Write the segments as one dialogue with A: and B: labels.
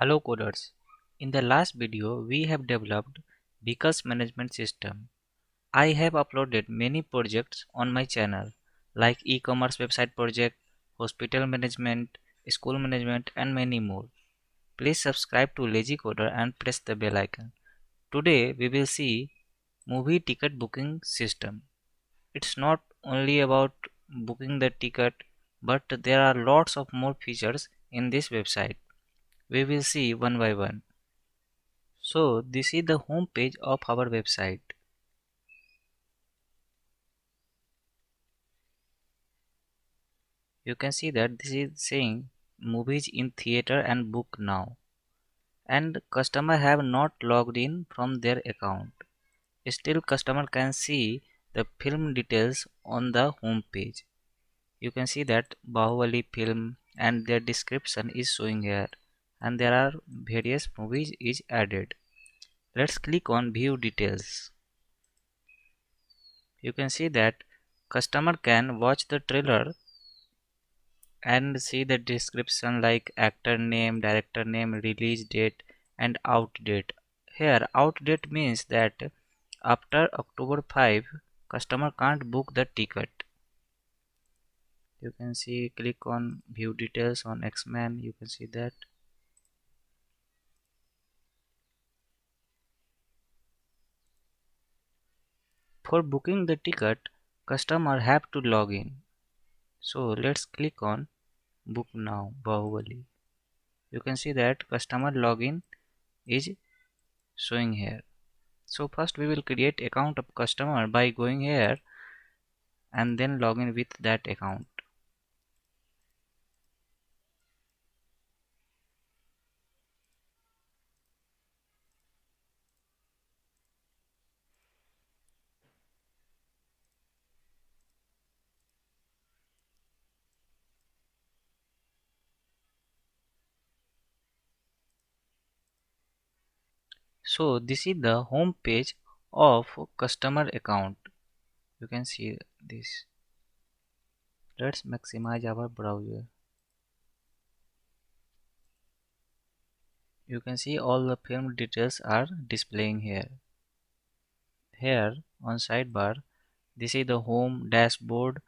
A: Hello coders. In the last video, we have developed Because management system. I have uploaded many projects on my channel like e-commerce website project, hospital management, school management and many more. Please subscribe to Lazy Coder and press the bell icon. Today we will see movie ticket booking system. It's not only about booking the ticket, but there are lots of more features in this website. We will see one by one. So this is the home page of our website. You can see that this is saying movies in theater and book now. And customer have not logged in from their account. Still customer can see the film details on the home page. You can see that Bahubali film and their description is showing here. And there are various movies is added. Let's click on view details. You can see that customer can watch the trailer and see the description like actor name, director name, release date and out date. Here out date means that after October 5 customer can't book the ticket. You can see click on view details on X-Men. You can see that. For booking the ticket customer have to log in. So let's click on book now Bahubali. You can see that customer login is showing here. So first we will create account of customer by going here and then login with that account. So this is the home page of customer account. You can see this. Let's maximize our browser. You can see all the film details are displaying here. Here on sidebar, this is the home, dashboard,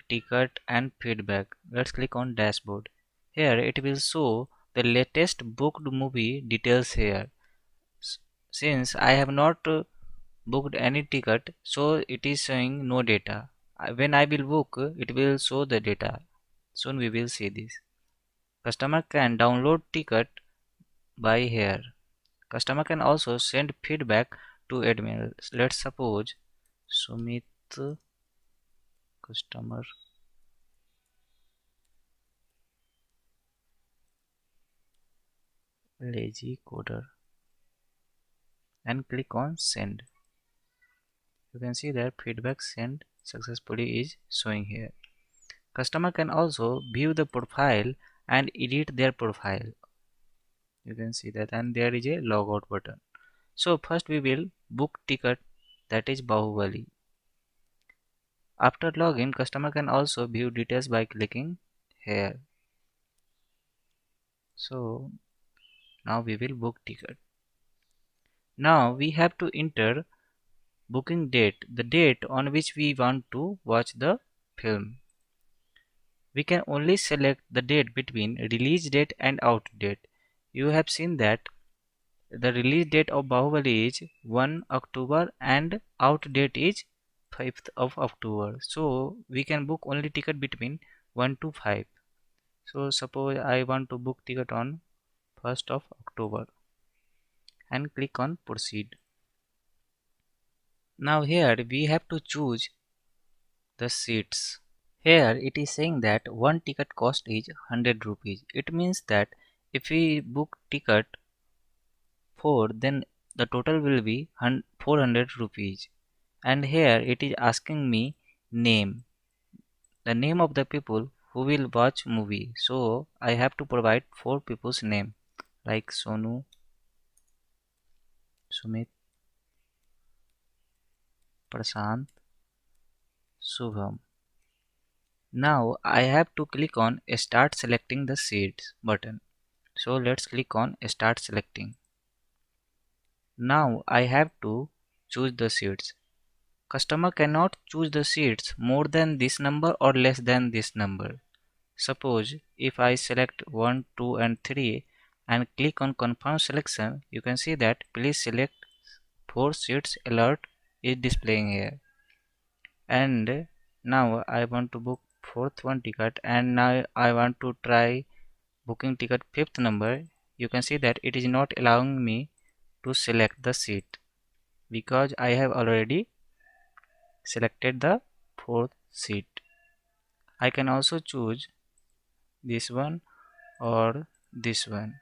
A: ticket and feedback. Let's click on dashboard. Here it will show the latest booked movie details here. Since I have not booked any ticket, so it is showing no data. When I will book, it will show the data. Soon we will see this. Customer can download ticket by here. Customer can also send feedback to admin. Let's suppose Sumit customer Lazy Coder and click on send. You can see that feedback sent successfully is showing here. Customer can also view the profile and edit their profile. You can see that, and there is a logout button. So first we will book ticket, that is Bahubali. After login, customer can also view details by clicking here. So now we will book ticket. Now we have to enter booking date, the date on which we want to watch the film. We can only select the date between release date and out date. You have seen that the release date of Bahubali is 1 October and out date is 5th of October. So we can book only ticket between 1 to 5. So suppose I want to book ticket on 1st of October and click on proceed. Now here we have to choose the seats. Here it is saying that one ticket cost is 100 rupees. It means that if we book ticket 4, then the total will be 400 rupees. And here it is asking me name, the name of the people who will watch movie. So I have to provide 4 people's name like Sonu, Sumit, Prashant, Shubham. Now I have to click on start selecting the seats button. So let's click on start selecting. Now I have to choose the seats. Customer cannot choose the seats more than this number or less than this number. Suppose if I select 1, 2 and 3 and click on confirm selection, you can see that please select 4 seats alert is displaying here. And now I want to book fourth one ticket, and now I want to try booking ticket fifth number. You can see that it is not allowing me to select the seat because I have already selected the fourth seat. I can also choose this one or this one.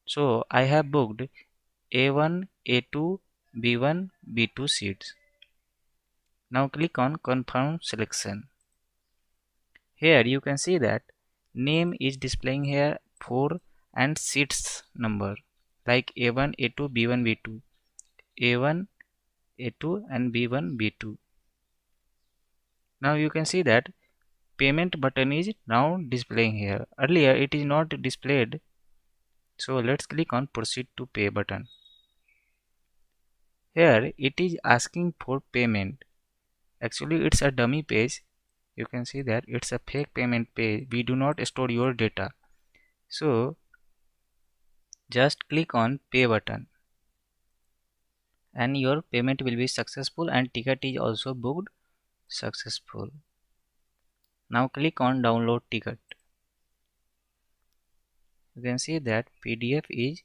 A: So I have booked A1, A2, B1, B2 seats. Now click on confirm selection. Here you can see that name is displaying here 4 and seats number like A1, A2, B1, B2, A1, A2 and B1, B2. Now you can see that payment button is now displaying here. Earlier it is not displayed. So let's click on proceed to pay button. Here it is asking for payment. Actually it's a dummy page. You can see that it's a fake payment page. We do not store your data. So just click on pay button and your payment will be successful and ticket is also booked successful. Now click on download ticket. You can see that PDF is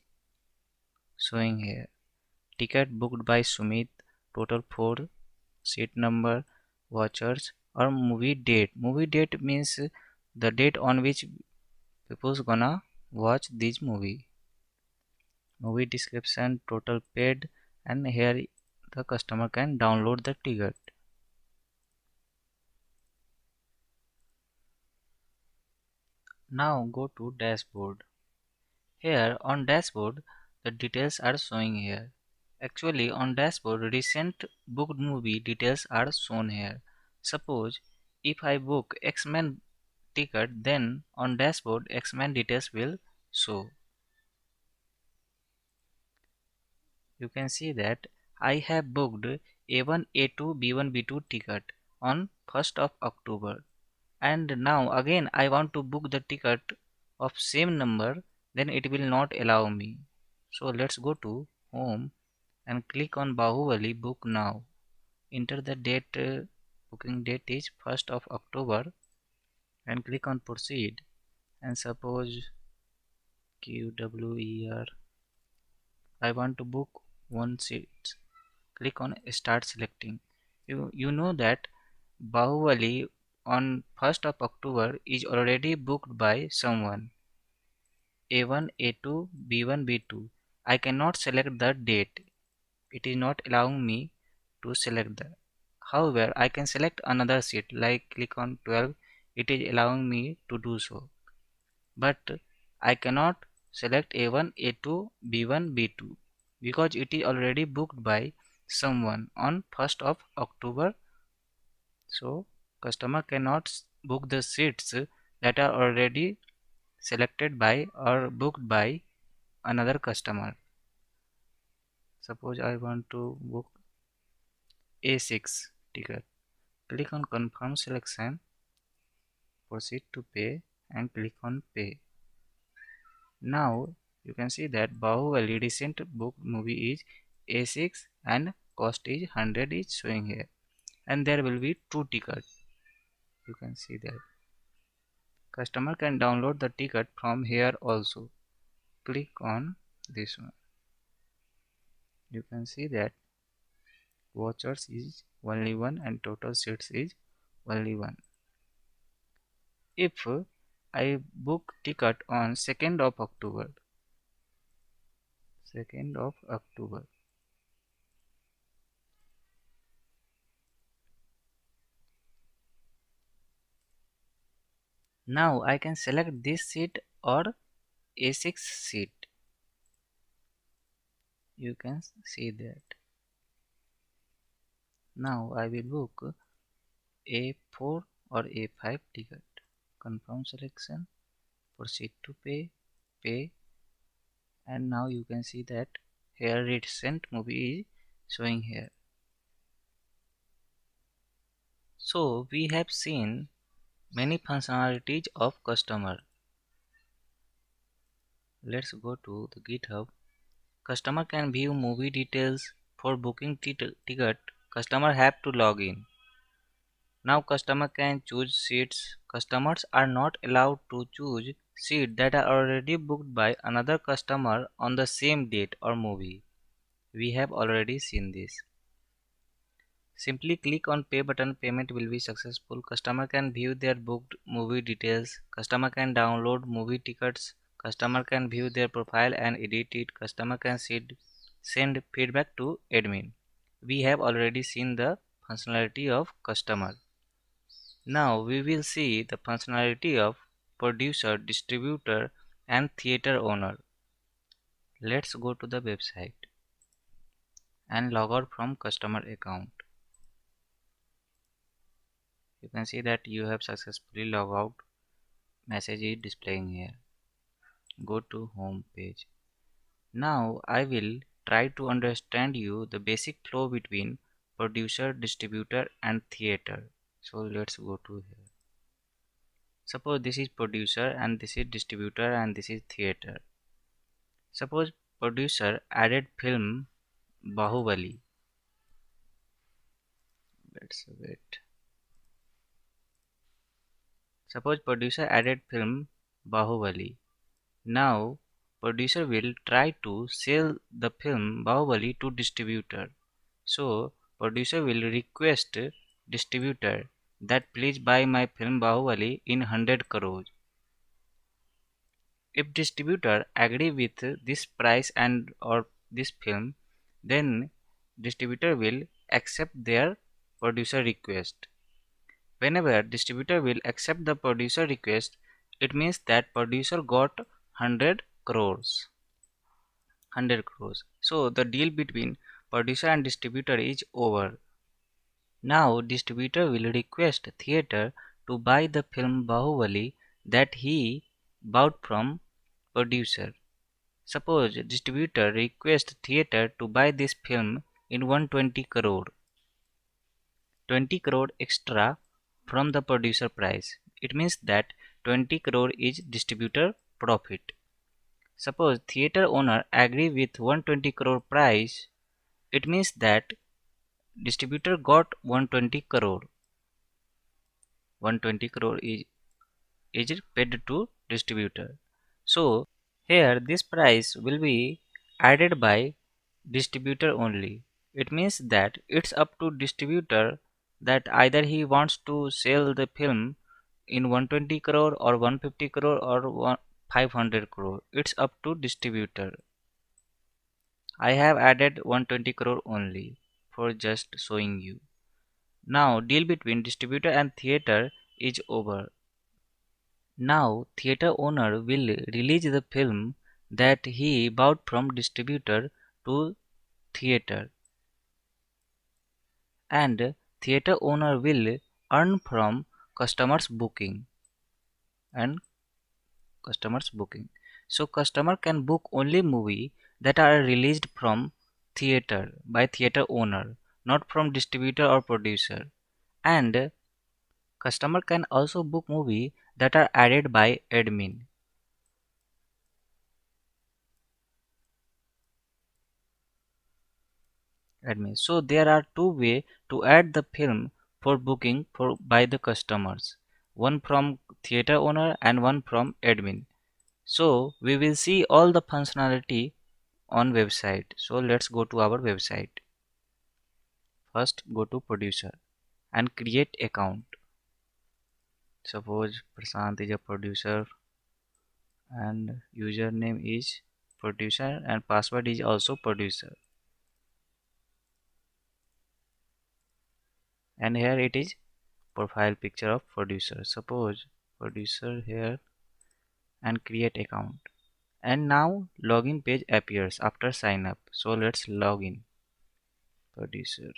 A: showing here. Ticket booked by Sumit, total 4, seat number, vouchers or movie date. Movie date means the date on which people's gonna watch this movie. Movie description, total paid, and here the customer can download the ticket. Now go to dashboard. Here on dashboard the details are showing here. Actually on dashboard recent booked movie details are shown here. Suppose if I book X-Men ticket, then on dashboard X-Men details will show. You can see that I have booked A1, A2, B1, B2 ticket on 1st of October, and now again I want to book the ticket of same number, then it will not allow me. So let's go to home and click on Bahubali book now. Enter the date, booking date is 1st of October and click on proceed, and suppose QWER I want to book one seat. Click on start selecting. You know that Bahubali on 1st of October is already booked by someone. A1, A2, B1, B2. I cannot select the date. It is not allowing me to select that. However, I can select another seat like click on 12. It is allowing me to do so. But I cannot select A1, A2, B1, B2 because it is already booked by someone on 1st of October. So customer cannot book the seats that are already selected by or booked by another customer. Suppose I want to book A6 ticket. Click on confirm selection, proceed to pay and click on pay. Now you can see that Bahubali recent book movie is A6 and cost is 100 is showing here, and there will be 2 tickets. You can see that customer can download the ticket from here also. Click on this one. You can see that vouchers is only one and total seats is only one. If I book ticket on 2nd of October, 2nd of October, now I can select this seat or A6 seat. You can see that. Now I will book A4 or A5 ticket. Confirm selection, proceed to pay pay, and now you can see that here recent movie is showing here. So we have seen many functionalities of customer. Let's go to the GitHub. Customer can view movie details. For booking ticket, customer have to log in. Now customer can choose seats. Customers are not allowed to choose seats that are already booked by another customer on the same date or movie. We have already seen this. Simply click on pay button, payment will be successful. Customer can view their booked movie details. Customer can download movie tickets. Customer can view their profile and edit it. Customer can send feedback to admin. We have already seen the functionality of customer. Now we will see the functionality of producer, distributor and theater owner. Let's go to the website and log out from customer account. You can see that you have successfully logged out. Message is displaying here. Go to home page. Now I will try to understand you the basic flow between producer, distributor and theater. So let's go to here. Suppose this is producer and this is distributor and this is theater. Suppose producer added film Bahubali. Let's wait. Suppose producer added film Bahubali. Now producer will try to sell the film Bahubali to distributor. So producer will request distributor that please buy my film Bahubali in 100 crores. If distributor agree with this price and or this film, then distributor will accept their producer request. Whenever distributor will accept the producer request, it means that producer got 100 crores. 100 crores. So the deal between producer and distributor is over. Now distributor will request theater to buy the film Bahubali that he bought from producer. Suppose distributor requests theater to buy this film in 120 crore. 20 crore extra from the producer price. It means that 20 crore is distributor profit. Suppose theater owner agree with 120 crore price. It means that distributor got 120 crore. 120 crore is paid to distributor. So here this price will be added by distributor only. It means that it's up to distributor that either he wants to sell the film in 120 crore or 150 crore or 500 crore. It's up to distributor. I have added 120 crore only for just showing you. Now deal between distributor and theater is over. Now theater owner will release the film that he bought from distributor to theater, and theater owner will earn from customers booking and customers booking. So customer can book only movie that are released from theater by theater owner, not from distributor or producer. And customer can also book movie that are added by admin. So there are two ways to add the film for booking for by the customers. One from theater owner and one from admin. So we will see all the functionality on website. So let's go to our website. First go to producer and create account. Suppose Prashant is a producer and username is producer and password is also producer. And here it is profile picture of producer. Suppose producer here and create account. And now login page appears after sign up. So let's log in. Producer.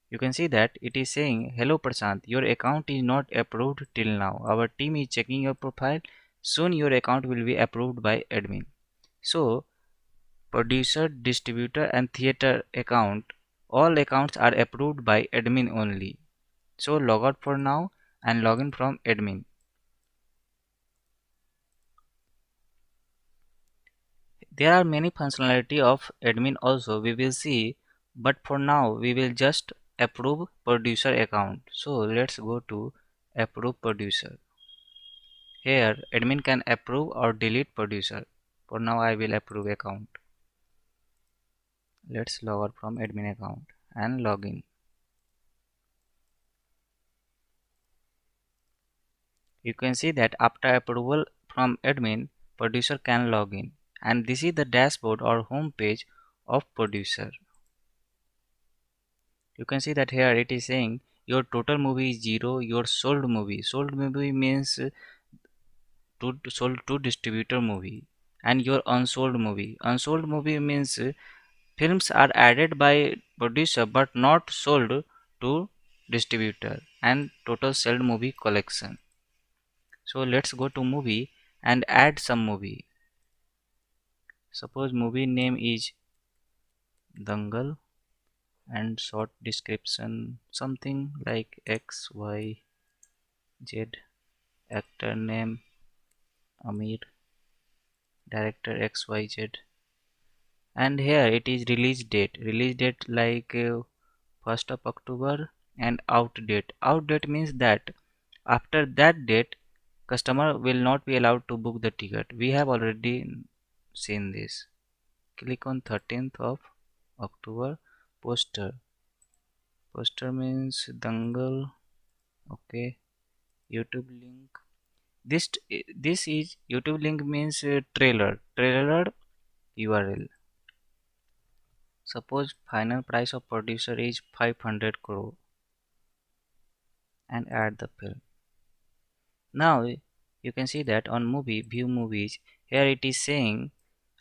A: You can see that it is saying, hello Prashant, your account is not approved till now. Our team is checking your profile. Soon your account will be approved by admin. So producer, distributor and theater account, all accounts are approved by admin only. So log out for now and log in from admin. There are many functionality of admin also we will see, but for now we will just approve producer account. So let's go to approve producer. Here admin can approve or delete producer. For now I will approve account. Let's log out from admin account and log in. You can see that after approval from admin, producer can log in, and this is the dashboard or home page of producer. You can see that here it is saying your total movie is 0, your sold movie means to sold to distributor movie, and your unsold movie means films are added by producer but not sold to distributor, and total sold movie collection. So let's go to movie and add some movie. Suppose movie name is Dangal and short description something like XYZ, actor name Amir, director XYZ, and here it is release date like 1st of October, and out date means that after that date customer will not be allowed to book the ticket. We have already seen this. Click on 13th of October. Poster means Dangal. Okay, YouTube link. This is YouTube link means trailer URL. Suppose final price of producer is 500 crore and add the film. Now you can see that on movie view movies, here it is saying,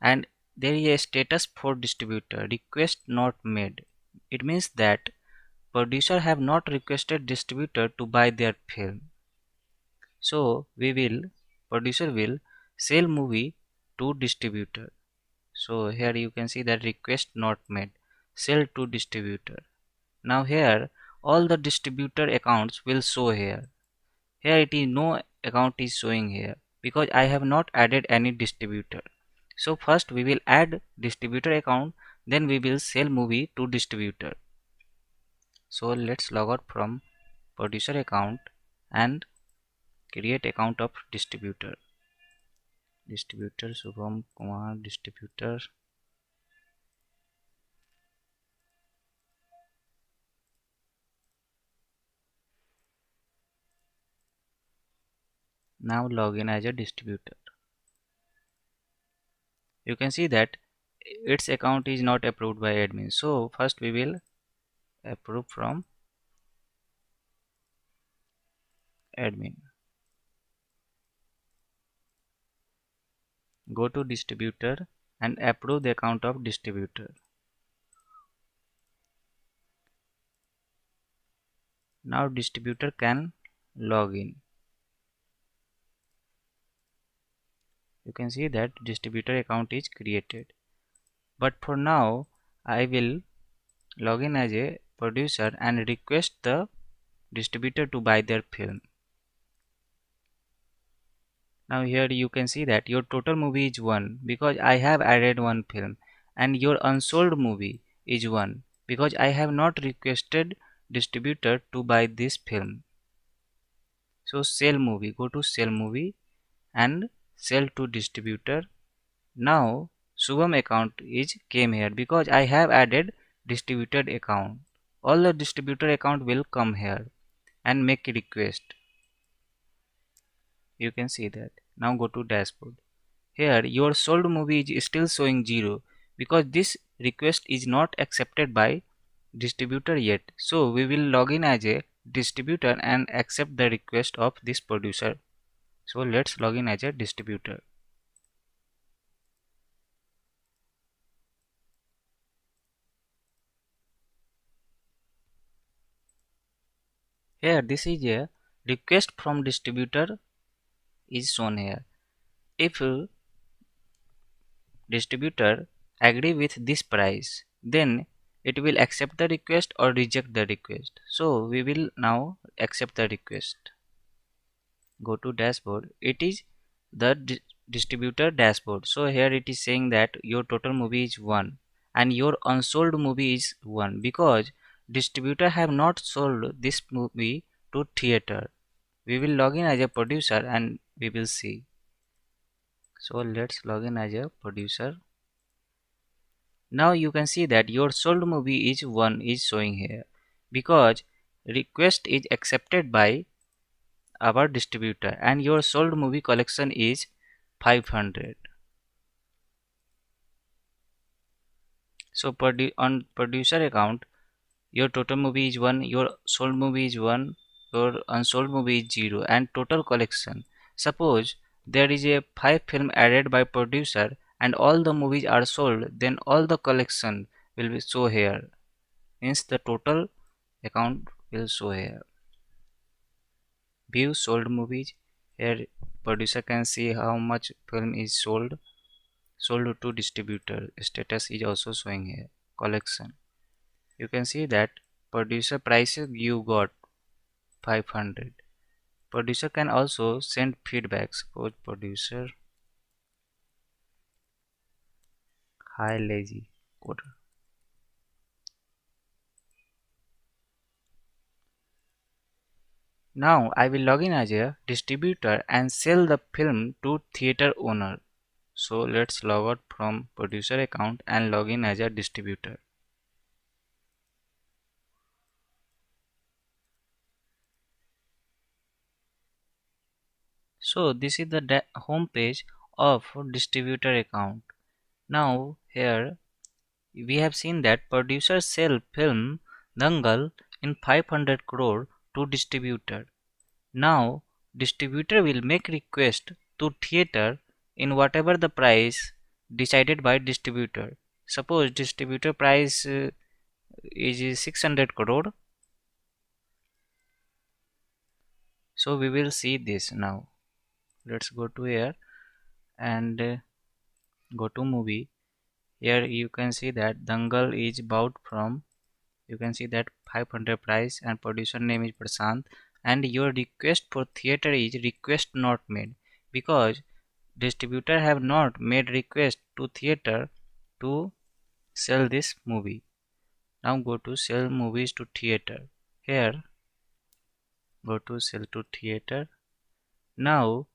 A: and there is a status for distributor request not made. It means that producer have not requested distributor to buy their film. So producer will sell movie to distributor. So here you can see that request not made, sell to distributor. Now here all the distributor accounts will show here. Here it is no account is showing here because I have not added any distributor. So first we will add distributor account, then we will sell movie to distributor. So let's log out from producer account and create account of distributor. Shubham Kumar distributor. Now log in as a distributor. You can see that its account is not approved by admin. So first we will approve from admin. Go to distributor and approve the account of distributor. Now distributor can log in. You can see that distributor account is created. But for now I will log in as a producer and request the distributor to buy their film. Now here you can see that your total movie is 1 because I have added one film, and your unsold movie is 1 because I have not requested distributor to buy this film. So sell movie, go to sell movie and sell to distributor. Now Shubham account is came here because I have added distributed account. All the distributor account will come here and make a request. You can see that. Now go to dashboard. Here your sold movie is still showing 0 because this request is not accepted by distributor yet. So we will log in as a distributor and accept the request of this producer. So let's log in as a distributor. Here this is a request from distributor is shown here. If distributor agree with this price, then it will accept the request or reject the request. So we will now accept the request. Go to dashboard. It is the distributor dashboard. So here it is saying that your total movie is 1 and your unsold movie is 1 because distributor have not sold this movie to theater. We will log in as a producer and we will see. So let's log in as a producer. Now you can see that your sold movie is 1 is showing here because request is accepted by our distributor and your sold movie collection is 500. So on producer account your total movie is 1, your sold movie is 1, your unsold movie is 0 and total collection. Suppose there is a 5 film added by producer and all the movies are sold, then all the collection will be show here. Means the total account will show here. View sold movies. Here producer can see how much film is sold to distributor. Status is also showing here. Collection. You can see that producer prices you got 500. Producer can also send feedback. Suppose producer hi lazy coder. Now I will log in as a distributor and sell the film to theater owner. So let's log out from producer account and log in as a distributor. So this is the home page of distributor account. Now here we have seen that producer sell film Dangal in 500 crore to distributor. Now distributor will make request to theater in whatever the price decided by distributor. Suppose distributor price is 600 crore. So we will see this now. Let's go to here and go to movie. Here you can see that Dangal is bought from, you can see that 500 price and producer name is Prashant and your request for theater is request not made because distributor have not made request to theater to sell this movie. Now go to sell movies to theater. Here go to sell to theater. Now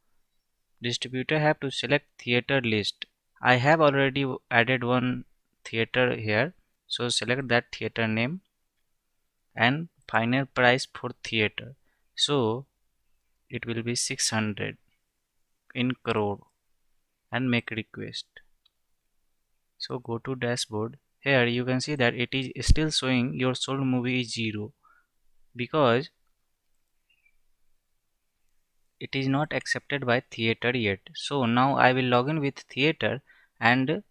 A: distributor have to select theater list. I have already added one theater here, so select that theater name and final price for theater. So it will be 600 in crore and make request. So go to dashboard. Here you can see that it is still showing your sold movie is 0 because it is not accepted by theater yet. So now I will log in with theater and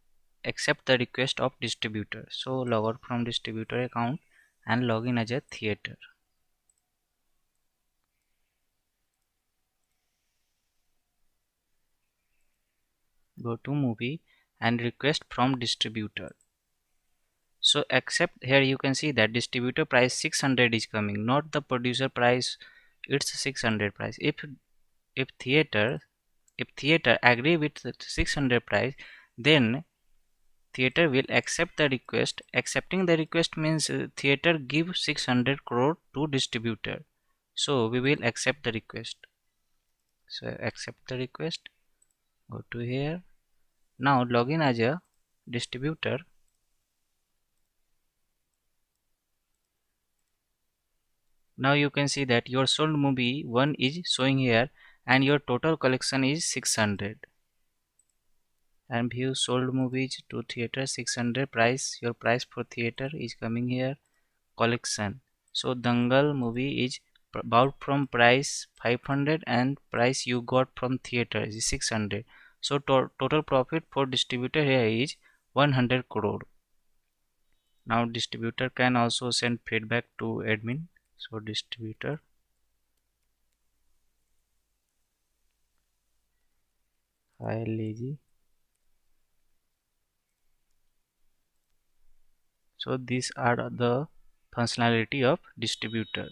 A: accept the request of distributor. So log out from distributor account and log in as a theater. Go to movie and request from distributor. So accept. Here you can see that distributor price 600 is coming, not the producer price. It's 600 price. If theater agree with the 600 price, then theater will accept the request. Accepting the request means theater give 600 crore to distributor. So we will accept the request. So accept the request. Go to here. Now log in as a distributor. Now you can see that your sold movie 1 is showing here and your total collection is 600. And view sold movies to theater 600 price. Your price for theater is coming here. Collection. So Dangal movie is bought from price 500 and price you got from theater is 600. So total profit for distributor here is 100 crore. Now distributor can also send feedback to admin. So distributor file lazy. So these are the functionality of distributor.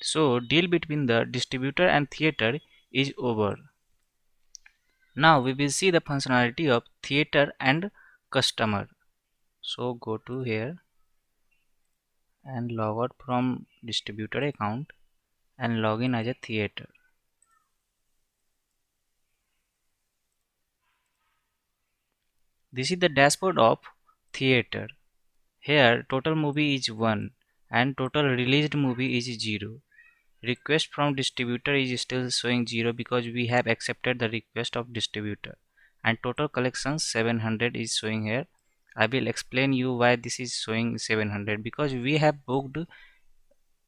A: So deal between the distributor and theater is over. Now we will see the functionality of theater and customer. So go to here and log out from distributor account and log in as a theater. This is the dashboard of theater. Here total movie is 1 and total released movie is 0. Request from distributor is still showing 0 because we have accepted the request of distributor, and total collection 700 is showing here. I will explain you why this is showing 700, because we have booked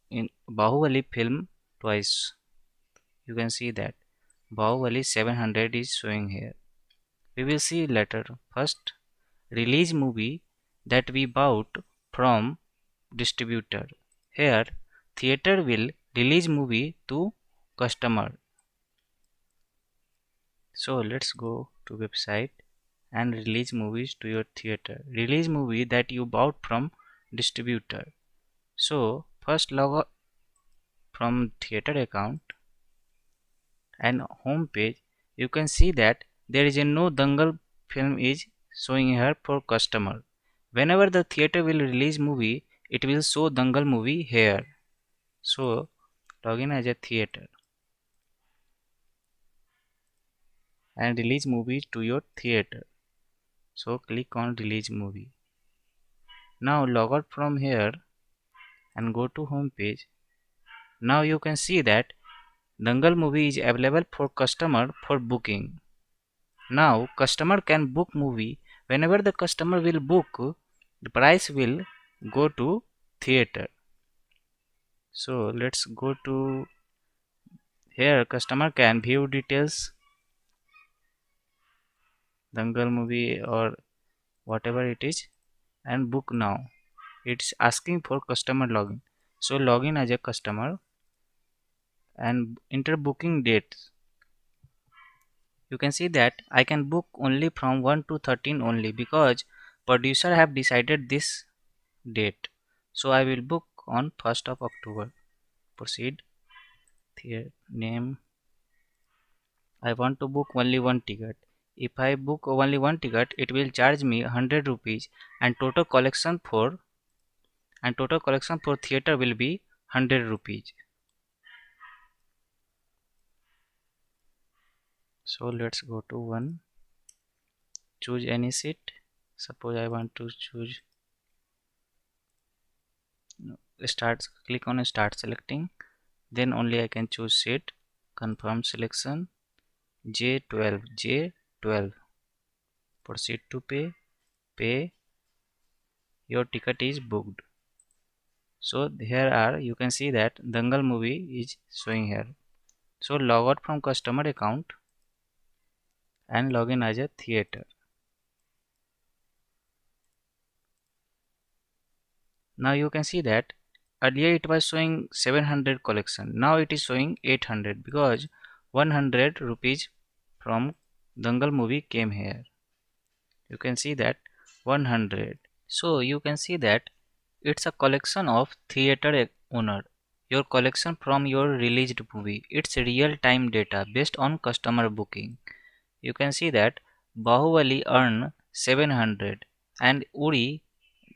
A: in Bahubali film twice. You can see that Bahubali 700 is showing here. We will see later. First, release movie that we bought from distributor. Here theater will release movie to customer. So let's go to website and release movies to your theater. Release movie that you bought from distributor. So first log out from theater account and home page. You can see that there is a no Dangal film is showing here for customer. Whenever the theater will release movie, it will show Dangal movie here. So login as a theater and release movie to your theater. So click on release movie. Now log out from here and go to home page. Now you can see that Dangal movie is available for customer for booking. Now customer can book movie. Whenever the customer will book, the price will go to theater. So let's go to here. Customer can view details, Dangal movie or whatever it is, and book now. It's asking for customer login. So login as a customer and enter booking dates. You can see that I can book only from 1 to 13 only, because producer have decided this date. So I will book on 1st of October. Proceed. Here name. I want to book only one ticket. If I book only one ticket, it will charge me 100 rupees, and total collection for theater will be 100 rupees. So let's go to one. Choose any seat. Suppose I want to choose start. Click on start selecting. Then only I can choose seat. Confirm selection. J12. Proceed to pay. Pay. Your ticket is booked. So here are, you can see that Dangal movie is showing here. So log out from customer account and log in as a theater. Now you can see that earlier it was showing 700 collection. Now it is showing 800 because 100 rupees from Dangal movie came here. You can see that 100. So you can see that it's a collection of theater owner. Your collection from your released movie. It's real time data based on customer booking. You can see that Bahubali earned 700 and Uri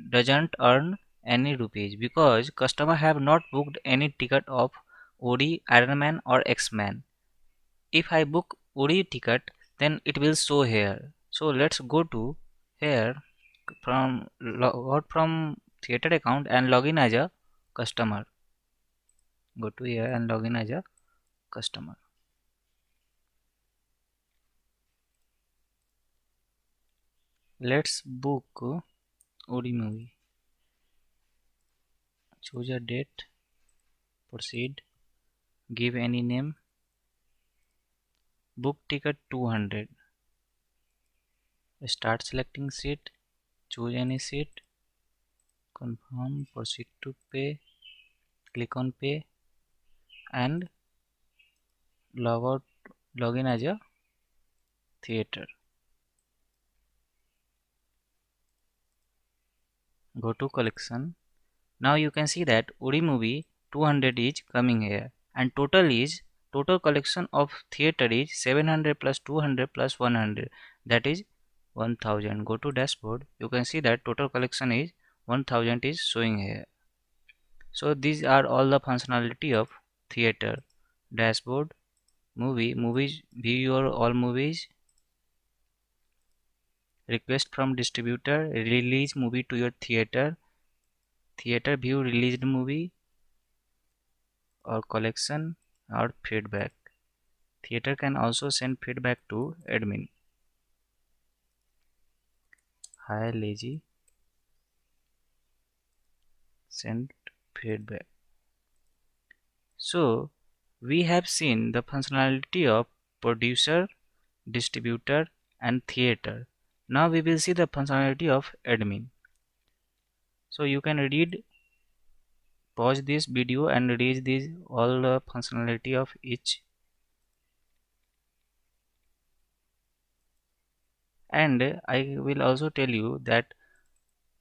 A: doesn't earn any rupees because customer have not booked any ticket of Uri, Iron Man or X-Man. If I book Uri ticket, then it will show here. So let's go to here from log out from theater account and login as a customer. Go to here and login as a customer. Let's book Uri movie. Choose a date. Proceed. Give any name. Book ticket 200. Start selecting seat. Choose any seat. Confirm. Proceed to pay. Click on pay and log out log in as a theater. Go to collection. Now you can see that Uri movie 200 is coming here, and total collection of theater is 700 plus 200 plus 100, that is 1000. Go to dashboard. You can see that total collection is 1000 is showing here. So these are all the functionality of theater. Dashboard, movies, view your all movies, request from distributor, release movie to your theater, theater view released movie or collection, or feedback. Theater can also send feedback to admin. Hi lazy, send feedback. So we have seen the functionality of producer, distributor and theater. Now we will see the functionality of admin. So you can pause this video and read this all the functionality of each. And I will also tell you that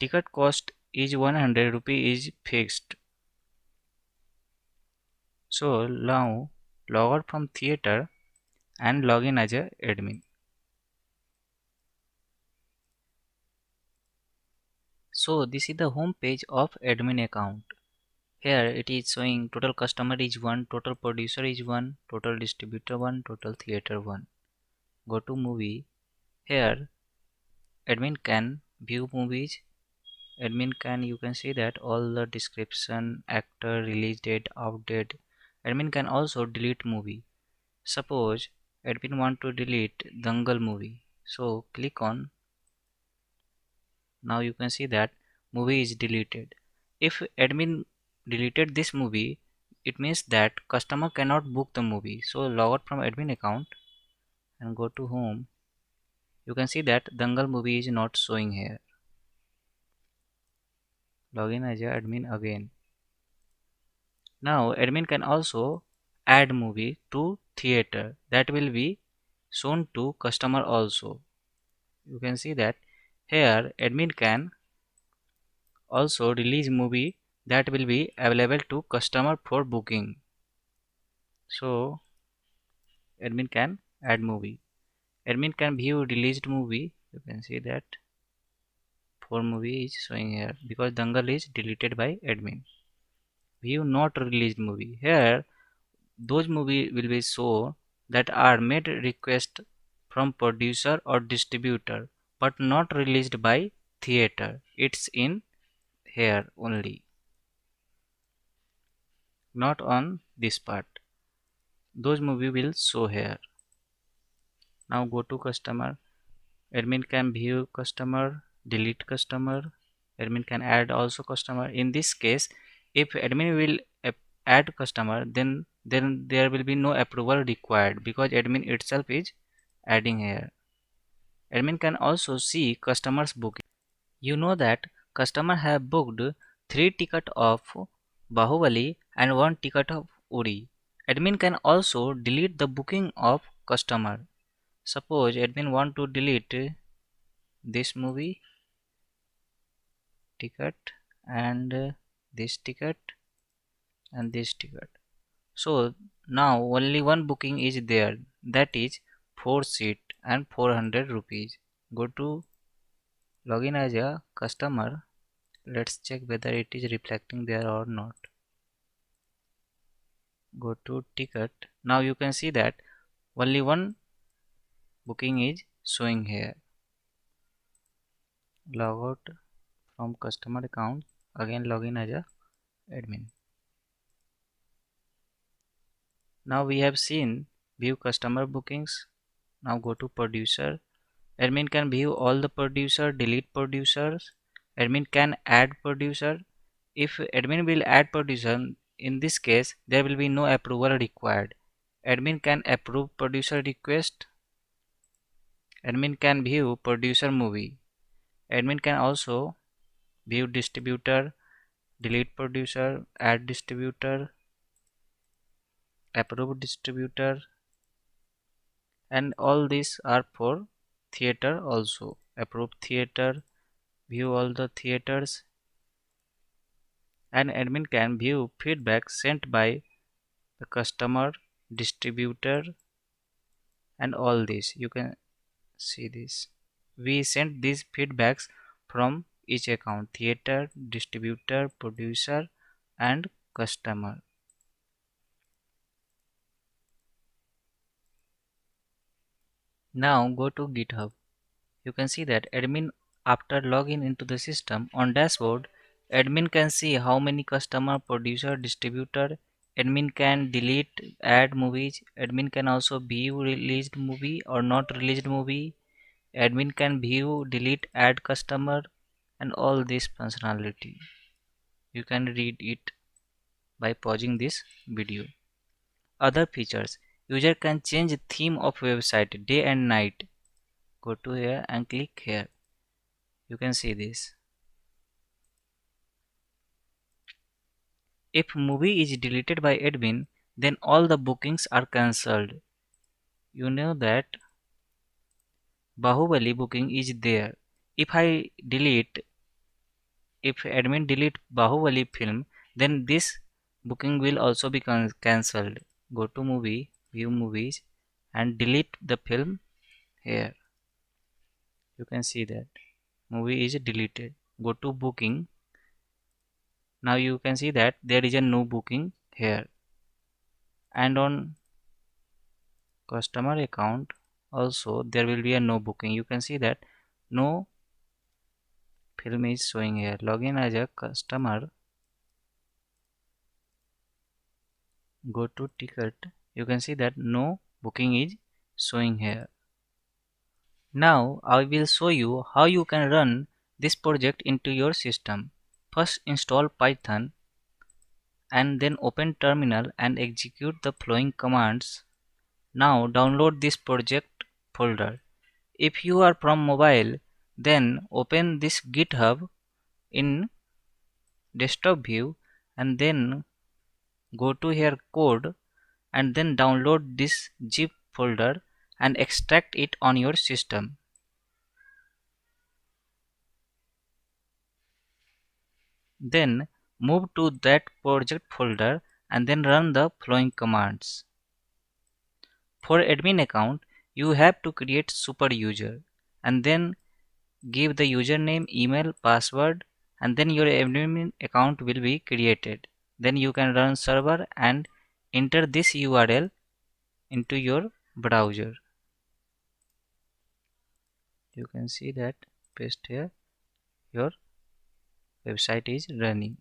A: ticket cost is 100 rupee is fixed. So now log out from theater and log in as a admin. So this is the home page of admin account. Here it is showing total customer is 1, total producer is 1, total distributor 1, total theater 1. Go to movie. Here admin can view movies. Admin can, you can see that all the description, actor, release date, out date. Admin can also delete movie. Suppose admin want to delete Dangal movie. So click on. Now you can see that movie is deleted. If admin deleted this movie, it means that customer cannot book the movie. So log out from admin account and go to home. You can see that Dangal movie is not showing here. Log in as a admin again. Now admin can also add movie to theater, that will be shown to customer also. You can see that here admin can also release movie that will be available to customer for booking. So admin can add movie. Admin can view released movie. You can see that 4 movie is showing here because Dangal is deleted by admin. View not released movie. Here those movie will be shown that are made request from producer or distributor but not released by theater. It's in here only, not on this part. Those movie will show here. Now go to customer. Admin can view customer, delete customer. Admin can add also customer. In this case, if admin will add customer, then there will be no approval required because admin itself is adding here. Admin can also see customers booking. You know that customer have booked 3 ticket of Bahubali and 1 ticket of Uri. Admin can also delete the booking of customer. Suppose admin want to delete this movie ticket and this ticket and this ticket. So now only one booking is there, that is 4 seat and 400 rupees. Go to login as a customer. Let's check whether it is reflecting there or not. Go to ticket. Now you can see that only one booking is showing here. Log out from customer account, again login as a admin. Now we have seen view customer bookings. Now go to producer. Admin can view all the producer, delete producers. Admin can add producer. If admin will add producer, in this case there will be no approval required. Admin can approve producer request. Admin can view producer movie. Admin can also view distributor, delete producer, add distributor, approve distributor, and all these are for theater also. Approve theater, view all the theaters, and admin can view feedback sent by the customer, distributor, and all this. You can see this. We sent these feedbacks from each account: theater, distributor, producer, and customer. Now go to GitHub. You can see that admin, after login into the system on dashboard, admin can see how many customer, producer, distributor. Admin can delete, add movies. Admin can also view released movie or not released movie. Admin can view, delete, add customer, and all this functionality. You can read it by pausing this video. Other features: user can change theme of website day and night. Go to here and click here. You can see this. If movie is deleted by admin, then all the bookings are cancelled. You know that Bahubali booking is there. If I delete, if admin delete Bahubali film, then this booking will also be cancelled. Go to movie, view movies, and delete the film here. You can see that movie is deleted. Go to booking. Now you can see that there is a no booking here, and on customer account also there will be a no booking. You can see that no film is showing here. Login as a customer. Go to ticket. You can see that no booking is showing here. Now I will show you how you can run this project into your system. First install Python and then open terminal and execute the following commands. Now download this project folder. If you are from mobile, then open this GitHub in desktop view and then go to here code and then download this zip folder and extract it on your system. Then move to that project folder and then run the following commands. For admin account, you have to create super user and then give the username, email, password, and then your admin account will be created. Then you can run server and enter this URL into your browser. You can see that paste here, your website is running.